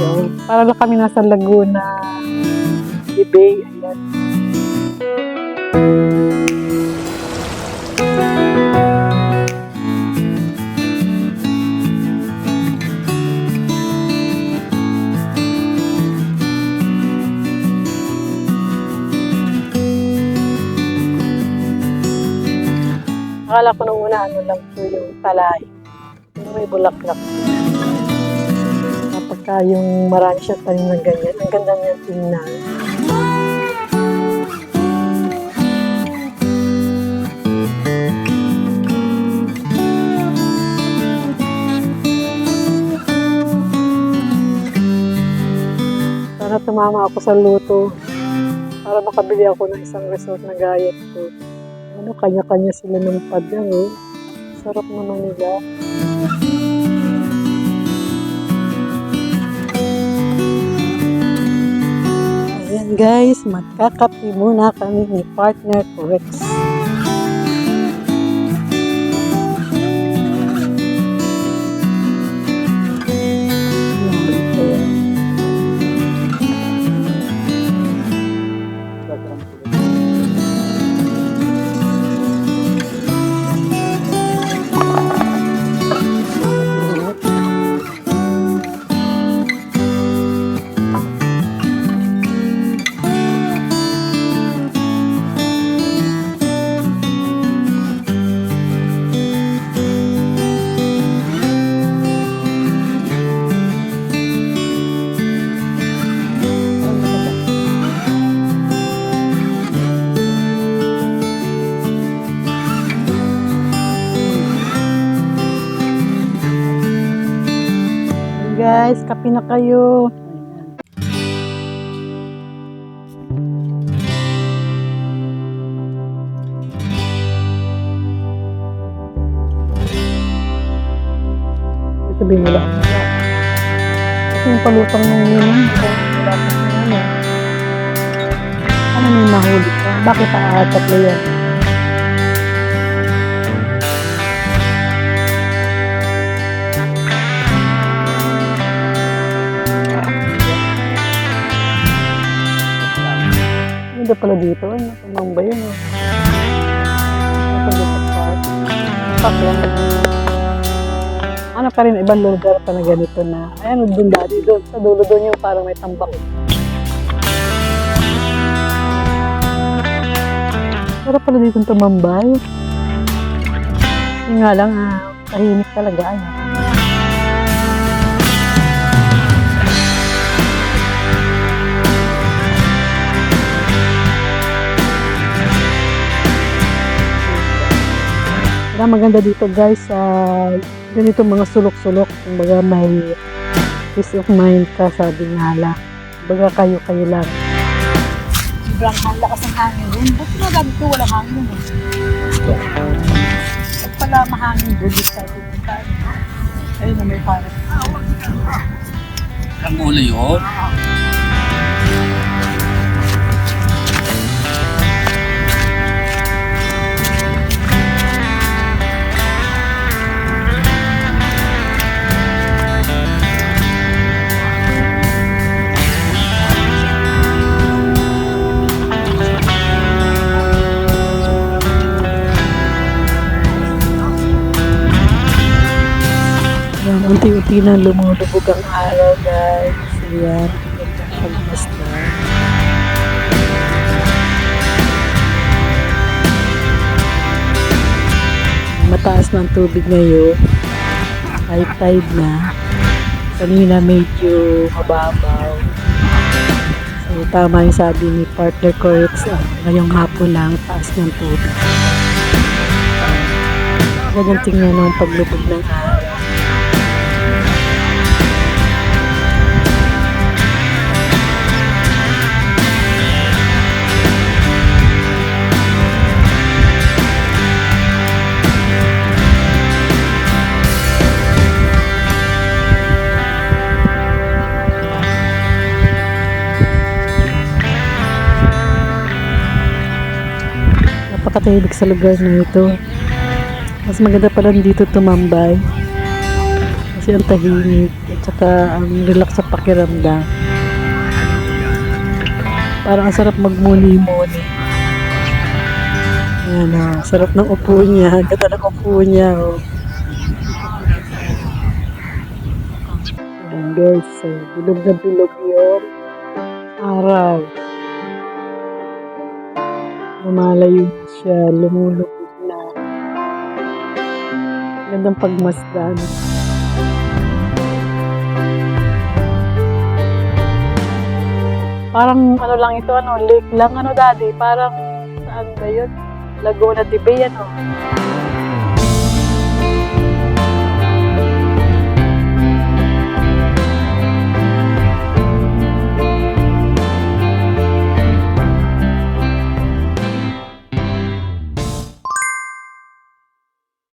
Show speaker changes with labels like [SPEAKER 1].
[SPEAKER 1] Yun. Para lang kami nasa Laguna Bay. Ayan. Akala ko nung una ano lang po yung talay. Pero may bulaklak. Kapagka yung marami siyang tanim ng ganyan, ang ganda niya tingnan. Sana tumama ako sa luto para makabili ako ng isang resort na gaya ko. Ano, kanya-kanya sila ng padang, oh. Sarap naman nila. Ayan guys, magkakape muna kami ni partner ko Rex. Guys, kape na kayo. Sabihin nila. Ito yung palutang ng yun. Dapat na yan eh. Ano may mahuli ka? Bakit tatlo yan? Hindi pala dito. Tumang ba yun? Pak lang. Ano pa rin, ibang lugar pa na ganito na. Ayan, doon dati. Doon, sa dulo doon yung parang may tambak. Pero pala dito tumambay. Yung nga lang, tahimik talaga. Ayan. Maganda dito guys sa ganito mga sulok-sulok, kumbaga may peace of mind ka, sabi nga lang, kumbaga kayo lang.
[SPEAKER 2] Sobrang lakas ng hangin rin. Ba't sinasabi ko walang hangin eh? Ba't pala mahangin doon sa pupunta? Ayun na may parang.
[SPEAKER 3] Ang ulo yun?
[SPEAKER 1] Unti-unti na lumulubog ang araw guys. Ayan, pagmasta. Mataas na ang tubig ngayon. High tide na. Kanina medyo mababaw. So tama yung sabi ni partner ko Rex, ngayong hapon lang taas ng tubig. Ganyan tingnan ng paglubog ng araw. Napakatahimik sa lugar na ito. Mas maganda pa lang dito tumambay kasi ang tahimik. Tsaka ang relax sa pakiramdam. Parang ang sarap magmuni-muni. Ayan o, sarap ng upo niya. Ang ganda ng upo niya o. Ayan guys, so, bilog na bilog yung araw. Lumalayo na siya, lumulubog na. Gandang pagmasdan. Parang ano lang ito, lake lang daddy, parang saan ba yun? Laguna de Bay,